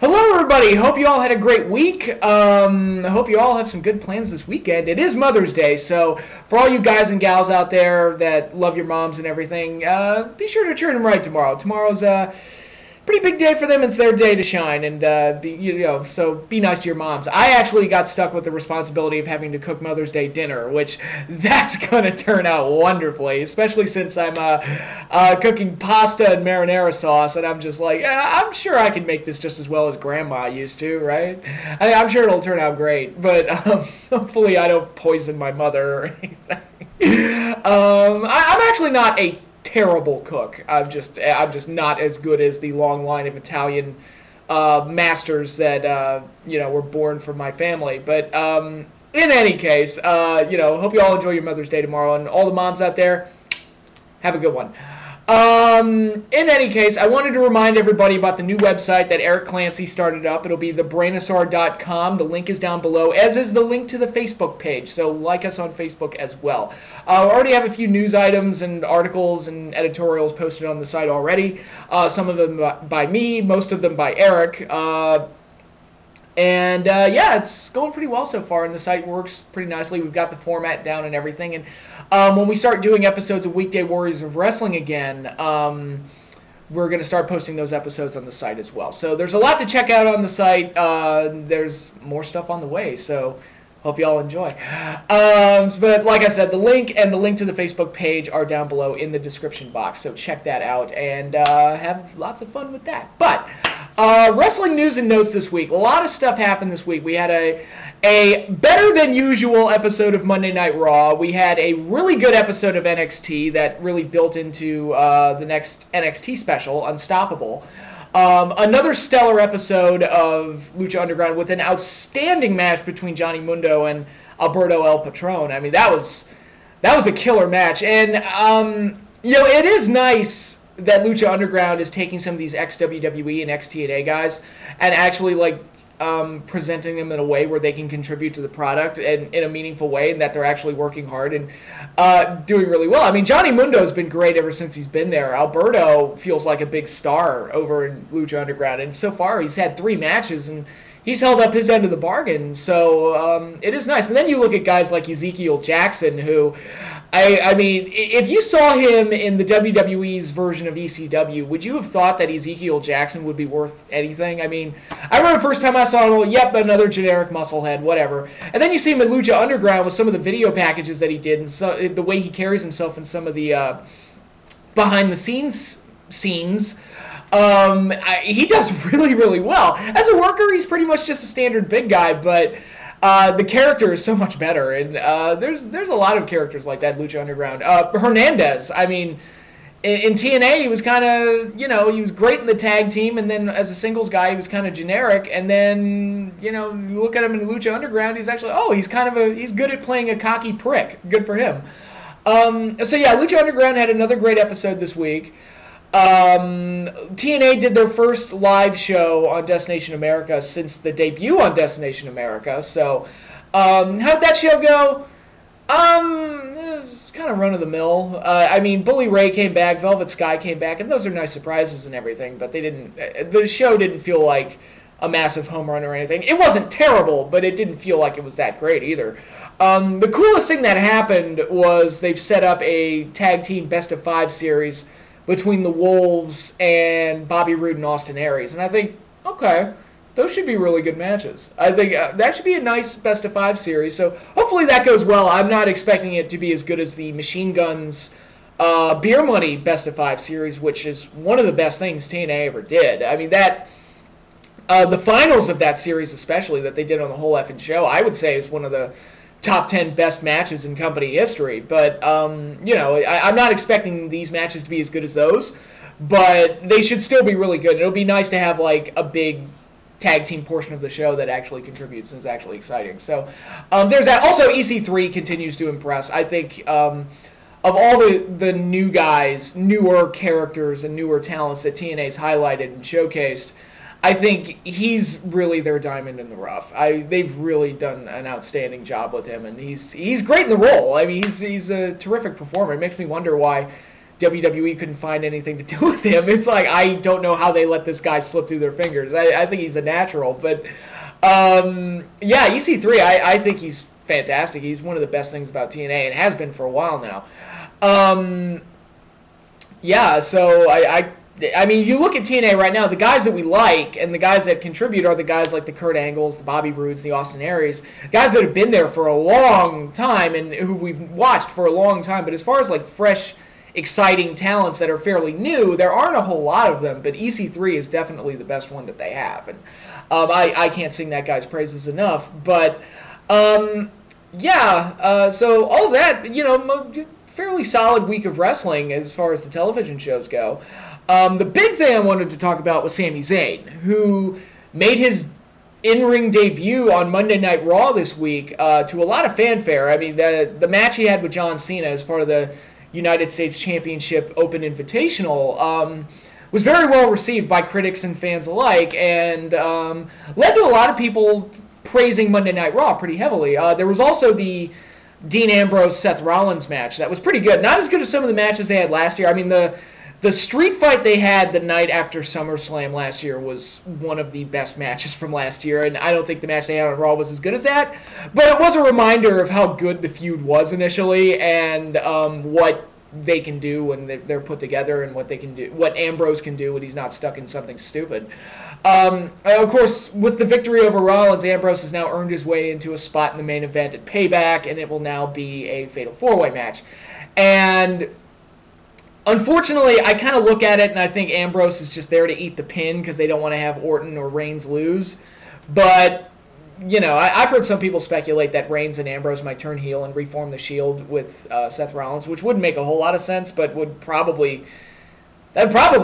Hello, everybody. Hope you all had a great week. I hope you all have some good plans this weekend. It is Mother's Day, so for all you guys and gals out there that love your moms and everything, be sure to treat them right tomorrow. Tomorrow's a pretty big day for them. It's their day to shine, and so be nice to your moms. I actually got stuck with the responsibility of having to cook Mother's Day dinner, which that's going to turn out wonderfully, especially since I'm cooking pasta and marinara sauce, and I'm just like, I'm sure I can make this just as well as Grandma used to, right? I'm sure it'll turn out great, but hopefully I don't poison my mother or anything. I'm actually not a terrible cook. I'm just not as good as the long line of Italian masters that were born from my family. But in any case, hope you all enjoy your Mother's Day tomorrow, and all the moms out there, have a good one. In any case, I wanted to remind everybody about the new website that Eric Clancy started up. It'll be thebrainosaur.com. The link is down below, as is the link to the Facebook page. So like us on Facebook as well. I already have a few news items and articles and editorials posted on the site already. Some of them by me, most of them by Eric. It's going pretty well so far, and the site works pretty nicely. We've got the format down and everything. And when we start doing episodes of Weekday Warriors of Wrestling again, we're going to start posting those episodes on the site as well. So there's a lot to check out on the site. There's more stuff on the way, so hope you all enjoy. But like I said, the link and the link to the Facebook page are down below in the description box, so check that out and have lots of fun with that. But wrestling news and notes this week. A lot of stuff happened this week. We had a better than usual episode of Monday Night Raw. We had a really good episode of NXT that really built into the next NXT special, Unstoppable. Another stellar episode of Lucha Underground with an outstanding match between Johnny Mundo and Alberto El Patron. I mean, that was a killer match. And, it is nice that Lucha Underground is taking some of these ex-WWE and ex-TNA guys and actually, presenting them in a way where they can contribute to the product and in a meaningful way, and that they're actually working hard and doing really well. I mean, Johnny Mundo's been great ever since he's been there. Alberto feels like a big star over in Lucha Underground, and so far he's had 3 matches, and he's held up his end of the bargain, so it is nice. And then you look at guys like Ezekiel Jackson, who, I mean, if you saw him in the WWE's version of ECW, would you have thought that Ezekiel Jackson would be worth anything? I mean, I remember the first time I saw him, well, yep, another generic musclehead, whatever. And then you see him in Lucha Underground with some of the video packages that he did, and so, the way he carries himself in some of the behind-the-scenes scenes. He does really, really well. As a worker, he's pretty much just a standard big guy, but the character is so much better, and there's a lot of characters like that in Lucha Underground. Hernandez, I mean, in TNA, he was kind of, he was great in the tag team, and then as a singles guy, he was kind of generic, and then, you look at him in Lucha Underground, he's actually, he's good at playing a cocky prick. Good for him. Lucha Underground had another great episode this week. TNA did their first live show on Destination America since the debut on Destination America. So, how'd that show go? It was kind of run-of-the-mill. I mean, Bully Ray came back, Velvet Sky came back, and those are nice surprises and everything, but the show didn't feel like a massive home run or anything. It wasn't terrible, but it didn't feel like it was that great either. The coolest thing that happened was they've set up a tag team best-of-5 series between the Wolves and Bobby Roode and Austin Aries. And I think, okay, those should be really good matches. I think that should be a nice best-of-5 series. So hopefully that goes well. I'm not expecting it to be as good as the Machine Guns Beer Money best-of-5 series, which is one of the best things TNA ever did. I mean, the finals of that series especially that they did on the whole effing show, I would say is one of the top 10 best matches in company history, but, I'm not expecting these matches to be as good as those, but they should still be really good. It'll be nice to have, a big tag team portion of the show that actually contributes and is actually exciting. So, there's that. Also, EC3 continues to impress. I think, of all the new guys, newer characters, and newer talents that TNA's highlighted and showcased, I think he's really their diamond in the rough. They've really done an outstanding job with him, and he's great in the role. I mean, he's a terrific performer. It makes me wonder why WWE couldn't find anything to do with him. It's like, I don't know how they let this guy slip through their fingers. I think he's a natural. But, yeah, EC3, I think he's fantastic. He's one of the best things about TNA and has been for a while now. Yeah, so I mean, you look at TNA right now, the guys that we like and the guys that contribute are the guys like the Kurt Angles, the Bobby Roodes, the Austin Aries, guys that have been there for a long time and who we've watched for a long time. But as far as like fresh, exciting talents that are fairly new, there aren't a whole lot of them, but EC3 is definitely the best one that they have. And I can't sing that guy's praises enough. But, yeah, so all of that, you know, fairly solid week of wrestling as far as the television shows go. The big thing I wanted to talk about was Sami Zayn, who made his in-ring debut on Monday Night Raw this week to a lot of fanfare. I mean, the match he had with John Cena as part of the United States Championship Open Invitational was very well received by critics and fans alike, and led to a lot of people praising Monday Night Raw pretty heavily. There was also the Dean Ambrose-Seth Rollins match that was pretty good. Not as good as some of the matches they had last year. I mean, the street fight they had the night after SummerSlam last year was one of the best matches from last year, and I don't think the match they had on Raw was as good as that. But it was a reminder of how good the feud was initially and what they can do when they're put together and what they can do, what Ambrose can do when he's not stuck in something stupid. Of course, with the victory over Rollins, Ambrose has now earned his way into a spot in the main event at Payback, and it will now be a Fatal 4-Way match. And unfortunately, I kind of look at it and I think Ambrose is just there to eat the pin because they don't want to have Orton or Reigns lose. But, you know, I've heard some people speculate that Reigns and Ambrose might turn heel and reform the Shield with Seth Rollins, which wouldn't make a whole lot of sense, but that'd probably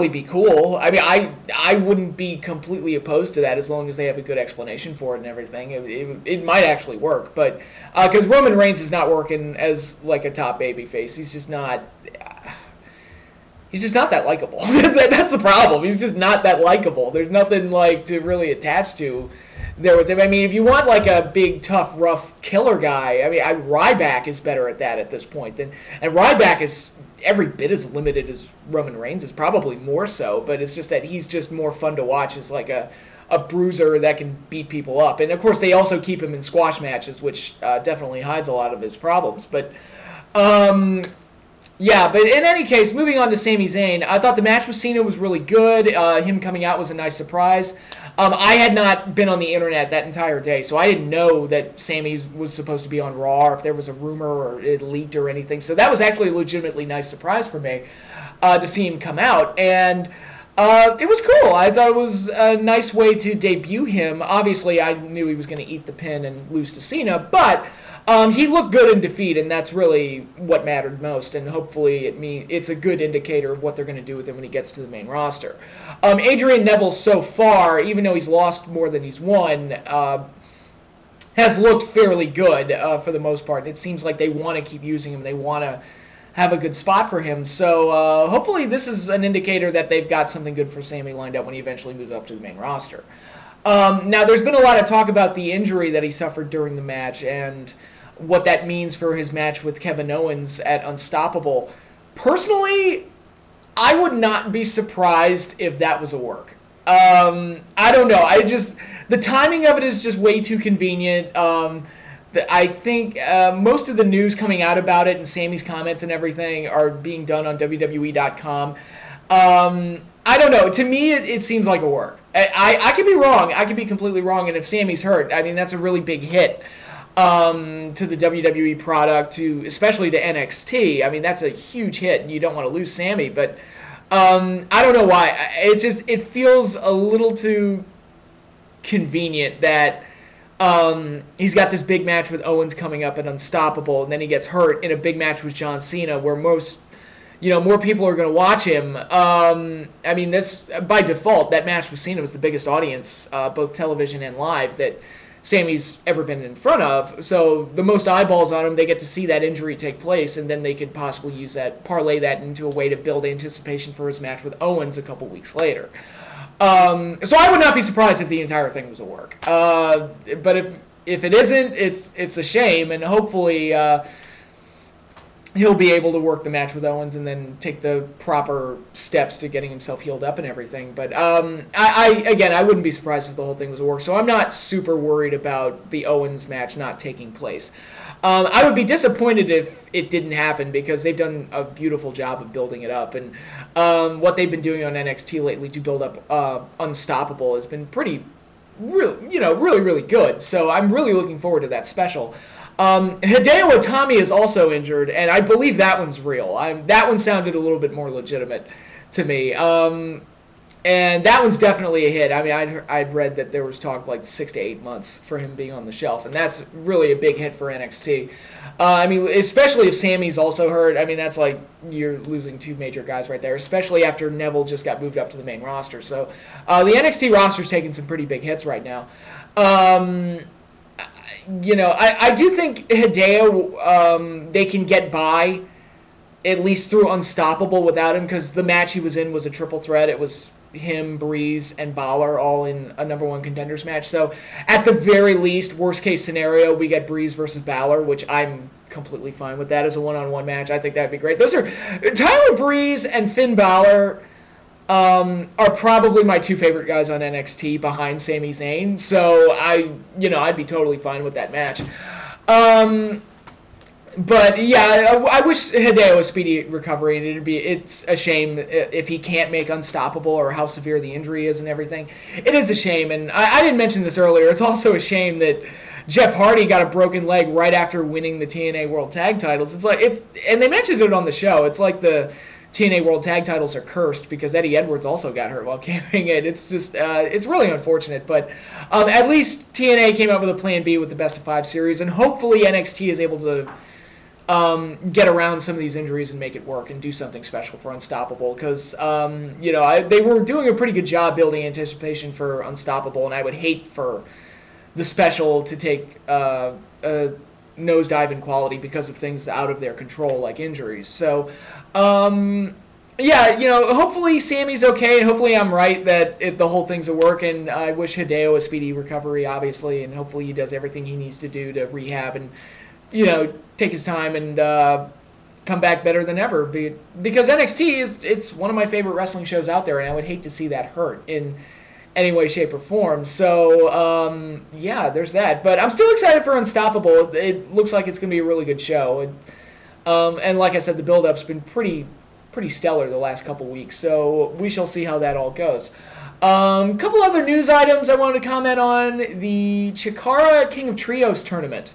be cool. I mean, I wouldn't be completely opposed to that as long as they have a good explanation for it and everything. It might actually work, but because Roman Reigns is not working as like a top babyface, he's just not that likable. That's the problem. He's just not that likable. There's nothing like to really attach to there with him. I mean, if you want like a big, tough, rough killer guy, I mean, Ryback is better at that at this point. And Ryback is every bit as limited as Roman Reigns is, probably more so, but it's just that he's just more fun to watch as like a bruiser that can beat people up. And of course, they also keep him in squash matches, which definitely hides a lot of his problems. But yeah, but in any case, moving on to Sami Zayn, I thought the match with Cena was really good. Him coming out was a nice surprise. I had not been on the internet that entire day, so I didn't know that Sami was supposed to be on Raw, or if there was a rumor or it leaked or anything. So that was actually a legitimately nice surprise for me to see him come out. And it was cool. I thought it was a nice way to debut him. Obviously, I knew he was going to eat the pin and lose to Cena, but he looked good in defeat, and that's really what mattered most, and hopefully it's a good indicator of what they're going to do with him when he gets to the main roster. Adrian Neville so far, even though he's lost more than he's won, has looked fairly good for the most part, and it seems like they want to keep using him. They want to have a good spot for him, so hopefully this is an indicator that they've got something good for Sami lined up when he eventually moves up to the main roster. Now, there's been a lot of talk about the injury that he suffered during the match, and what that means for his match with Kevin Owens at Unstoppable. Personally, I would not be surprised if that was a work. I don't know. The timing of it is just way too convenient. I think most of the news coming out about it and Sami's comments and everything are being done on WWE.com. I don't know. To me, it seems like a work. I could be wrong. I could be completely wrong. And if Sami's hurt, I mean, that's a really big hit to the WWE product, especially to NXT. I mean, that's a huge hit, and you don't want to lose Sami. But I don't know why. It feels a little too convenient that he's got this big match with Owens coming up at Unstoppable, and then he gets hurt in a big match with John Cena, where more people are going to watch him. I mean, this by default, that match with Cena was the biggest audience, both television and live, that Sami's ever been in front of. So the most eyeballs on him, they get to see that injury take place, and then they could possibly parlay that into a way to build anticipation for his match with Owens a couple weeks later. So I would not be surprised if the entire thing was a work. But if it isn't, it's a shame, and hopefully he'll be able to work the match with Owens and then take the proper steps to getting himself healed up and everything. But I wouldn't be surprised if the whole thing was a work. So I'm not super worried about the Owens match not taking place. I would be disappointed if it didn't happen because they've done a beautiful job of building it up. And what they've been doing on NXT lately to build up Unstoppable has been really good. So I'm really looking forward to that special. Hideo Itami is also injured, and I believe that one's real. That one sounded a little bit more legitimate to me. And that one's definitely a hit. I mean, I'd read that there was talk like 6 to 8 months for him being on the shelf, and that's really a big hit for NXT. I mean, especially if Sammy's also hurt. I mean, that's like you're losing 2 major guys right there, especially after Neville just got moved up to the main roster. So the NXT roster's taking some pretty big hits right now. I do think Hideo, they can get by at least through Unstoppable without him because the match he was in was a triple threat. It was him, Breeze, and Balor all in a #1 contenders match. So at the very least, worst case scenario, we get Breeze versus Balor, which I'm completely fine with that as a one-on-one match. I think that'd be great. Those are Tyler Breeze and Finn Balor are probably my 2 favorite guys on NXT behind Sami Zayn. So I'd be totally fine with that match. But yeah, I wish Hideo a speedy recovery, and it's a shame if he can't make Unstoppable or how severe the injury is and everything. It is a shame, and I didn't mention this earlier. It's also a shame that Jeff Hardy got a broken leg right after winning the TNA World Tag Titles. And they mentioned it on the show. It's like the TNA World Tag Titles are cursed because Eddie Edwards also got hurt while carrying it. It's just, it's really unfortunate. But at least TNA came up with a plan B with the Best of 5 series, and hopefully NXT is able to get around some of these injuries and make it work and do something special for Unstoppable because, they were doing a pretty good job building anticipation for Unstoppable, and I would hate for the special to take a nosedive in quality because of things out of their control like injuries. So, hopefully Sammy's okay, and hopefully I'm right that the whole thing's a work, and I wish Hideo a speedy recovery, obviously, and hopefully he does everything he needs to do to rehab and take his time and come back better than ever. Because NXT it's one of my favorite wrestling shows out there, and I would hate to see that hurt in any way, shape, or form. So, there's that. But I'm still excited for Unstoppable. It looks like it's going to be a really good show. And like I said, the build-up's been pretty stellar the last couple weeks. So we shall see how that all goes. Couple other news items I wanted to comment on. The Chikara King of Trios tournament.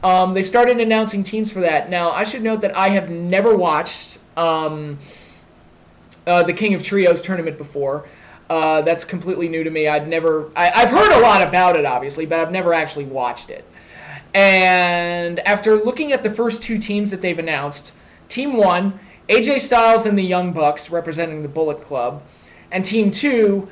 They started announcing teams for that. Now, I should note that I have never watched the King of Trios tournament before. That's completely new to me. I've heard a lot about it, obviously, but I've never actually watched it. And after looking at the first 2 teams that they've announced, Team 1, AJ Styles and the Young Bucks representing the Bullet Club, and Team 2,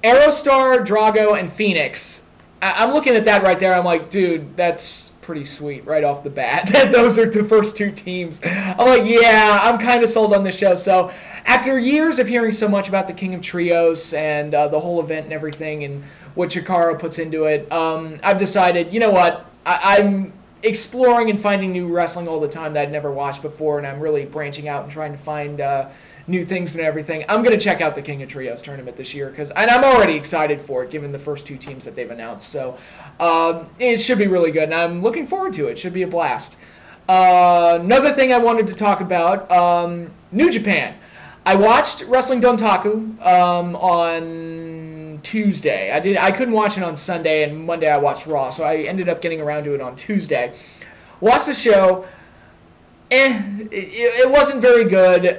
Aerostar, Drago, and Phoenix. I'm looking at that right there. I'm like, dude, that's pretty sweet right off the bat. Those are the first 2 teams. I'm like, yeah, I'm kind of sold on this show. So after years of hearing so much about the King of Trios and the whole event and everything and what Chikara puts into it, I've decided, you know what, I'm exploring and finding new wrestling all the time that I'd never watched before, and I'm really branching out and trying to find new things and everything. I'm going to check out the King of Trios tournament this year, and I'm already excited for it, given the first 2 teams that they've announced. So it should be really good, and I'm looking forward to it. It should be a blast. Another thing I wanted to talk about, New Japan. I watched Wrestling Dontaku on Tuesday. I couldn't watch it on Sunday, and Monday I watched Raw, so I ended up getting around to it on Tuesday. Watched the show. It wasn't very good.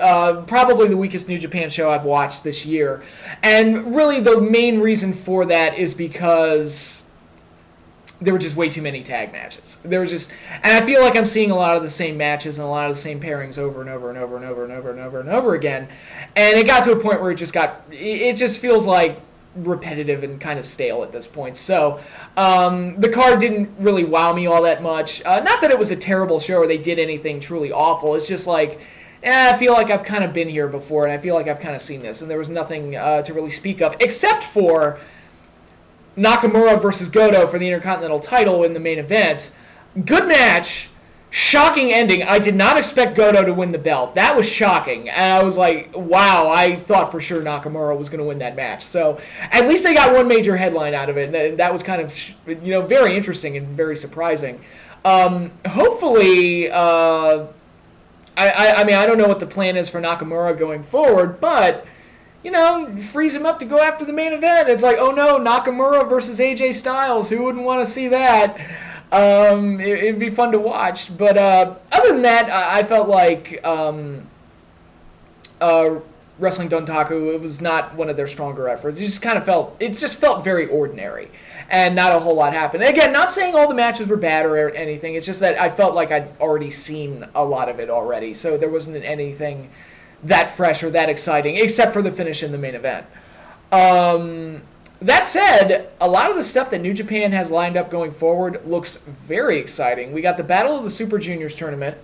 Probably the weakest New Japan show I've watched this year. And really the main reason for that is because there were just way too many tag matches. And I feel like I'm seeing a lot of the same matches and a lot of the same pairings over and over and over and over and over and over and over again. And it got to a point where it just feels like repetitive and kind of stale at this point. So the card didn't really wow me all that much. Not that it was a terrible show or they did anything truly awful. It's just like, I feel like I've kind of been here before, and I feel like I've kind of seen this. And there was nothing to really speak of, except for Nakamura versus Goto for the Intercontinental title in the main event. Good match. Shocking ending. I did not expect Goto to win the belt. That was shocking. And I was like, wow, I thought for sure Nakamura was going to win that match. So at least they got one major headline out of it. And that was kind of, very interesting and very surprising. Hopefully, I mean, I don't know what the plan is for Nakamura going forward, but, frees him up to go after the main event. It's like, oh no, Nakamura versus AJ Styles. Who wouldn't want to see that? It'd be fun to watch. But other than that, I felt like Wrestling Dontaku, it was not one of their stronger efforts. It just felt very ordinary, and not a whole lot happened. Again, not saying all the matches were bad or anything. It's just that I felt like I'd already seen a lot of it already, so there wasn't anything that fresh or that exciting, except for the finish in the main event. That said, a lot of the stuff that New Japan has lined up going forward looks very exciting. We got the Battle of the Super Juniors tournament,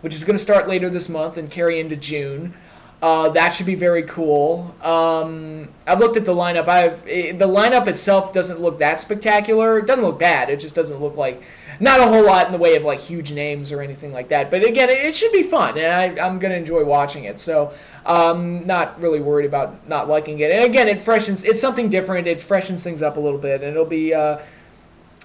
which is going to start later this month and carry into June. That should be very cool. I've looked at the lineup. The lineup itself doesn't look that spectacular. It doesn't look bad. It just doesn't look like, not a whole lot in the way of like huge names or anything like that. But again, it should be fun, and I'm going to enjoy watching it. So I'm not really worried about not liking it. And again, it's something different. It freshens things up a little bit, and it'll be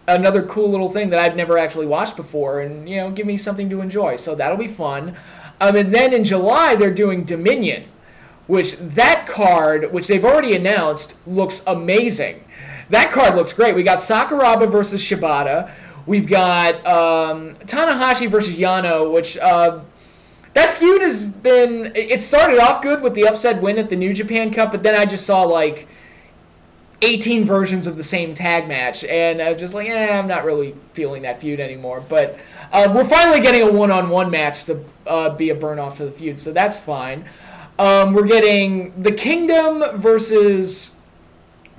another cool little thing that I've never actually watched before, and give me something to enjoy. So that'll be fun. And then in July, they're doing Dominion, that card, which they've already announced, looks amazing. That card looks great. We got Sakuraba versus Shibata. We've got Tanahashi versus Yano, which that feud has been... It started off good with the upset win at the New Japan Cup, but then I just saw, 18 versions of the same tag match, and I was just like, I'm not really feeling that feud anymore. But we're finally getting a one-on-one match to be a burn-off to the feud, so that's fine. We're getting The Kingdom versus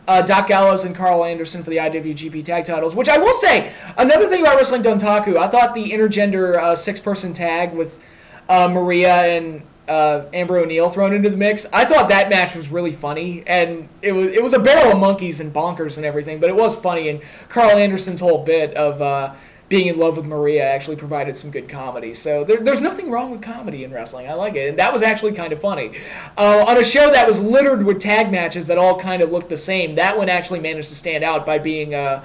Doc Gallows and Carl Anderson for the IWGP Tag Titles, which I will say, another thing about Wrestling Dontaku, I thought the intergender six-person tag with Maria and Amber O'Neil thrown into the mix, I thought that match was really funny, and it was a barrel of monkeys and bonkers and everything, but it was funny, and Carl Anderson's whole bit of being in love with Maria actually provided some good comedy. So there's nothing wrong with comedy in wrestling. I like it, and that was actually kind of funny. On a show that was littered with tag matches that all kind of looked the same, that one actually managed to stand out by being a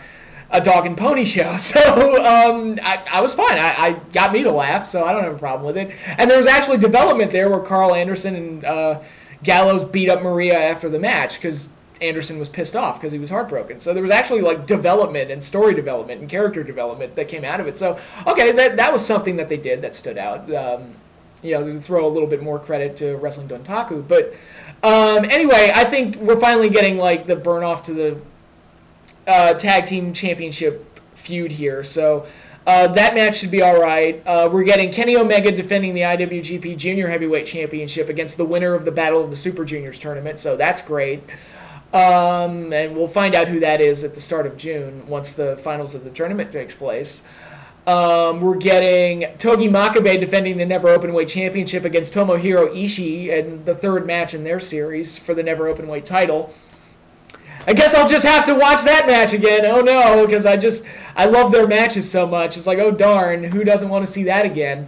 dog and pony show. So I was fine. I got me to laugh, so I don't have a problem with it. And there was actually development there where Carl Anderson and Gallows beat up Maria after the match because Anderson was pissed off because he was heartbroken. So there was actually development and story development and character development that came out of it. So okay, that was something that they did that stood out. To throw a little bit more credit to Wrestling Dontaku. But anyway, I think we're finally getting the burn off to the tag team championship feud here. So that match should be all right. We're getting Kenny Omega defending the IWGP Junior Heavyweight Championship against the winner of the Battle of the Super Juniors tournament. So that's great. And we'll find out who that is at the start of June once the finals of the tournament takes place. We're getting Togi Makabe defending the Never Openweight Championship against Tomohiro Ishii in the third match in their series for the Never Openweight title. I guess I'll just have to watch that match again. Oh no, because I love their matches so much. It's like, oh darn, who doesn't want to see that again?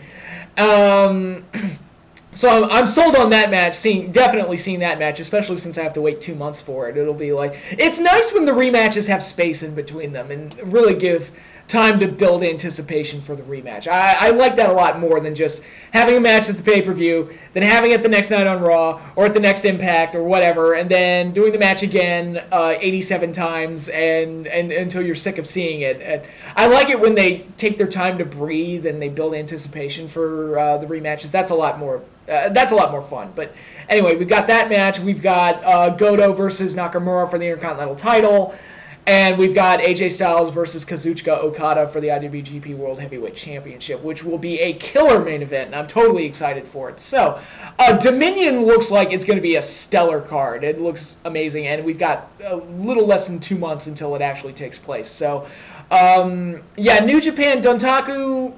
So I'm sold on that match, definitely seeing that match, especially since I have to wait 2 months for it. It'll be it's nice when the rematches have space in between them and really give time to build anticipation for the rematch. I like that a lot more than just having a match at the pay-per-view, then having it the next night on Raw, or at the next Impact, or whatever, and then doing the match again 87 times and until you're sick of seeing it. And I like it when they take their time to breathe and they build anticipation for the rematches. That's a lot more fun. But anyway, we've got that match. We've got Goto versus Nakamura for the Intercontinental title. And we've got AJ Styles versus Kazuchika Okada for the IWGP World Heavyweight Championship, which will be a killer main event, and I'm totally excited for it. So, Dominion looks like it's going to be a stellar card. It looks amazing, and we've got a little less than 2 months until it actually takes place. So, New Japan Dontaku,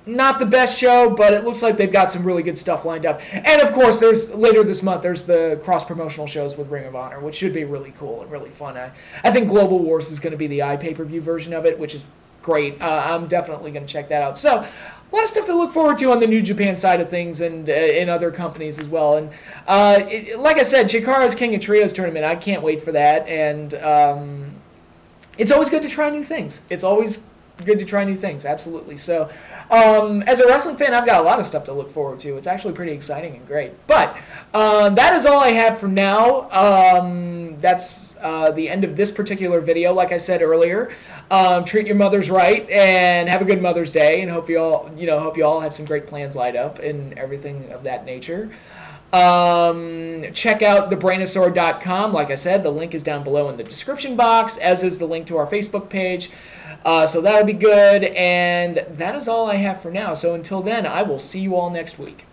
not the best show, but it looks like they've got some really good stuff lined up. And of course, later this month, there's the cross-promotional shows with Ring of Honor, which should be really cool and really fun. I think Global Wars is going to be the iPay-per-view version of it, which is great. I'm definitely going to check that out. So, a lot of stuff to look forward to on the New Japan side of things, and in other companies as well. And like I said, Chikara's King of Trios tournament, I can't wait for that. And it's always good to try new things. It's always good to try new things, absolutely. So, as a wrestling fan, I've got a lot of stuff to look forward to. It's actually pretty exciting and great. But that is all I have for now. That's the end of this particular video. Like I said earlier, treat your mothers right and have a good Mother's Day. And hope you all have some great plans lined up and everything of that nature. Check out thebrainosaur.com. Like I said, the link is down below in the description box, as is the link to our Facebook page. So that'll be good, and that is all I have for now. So until then, I will see you all next week.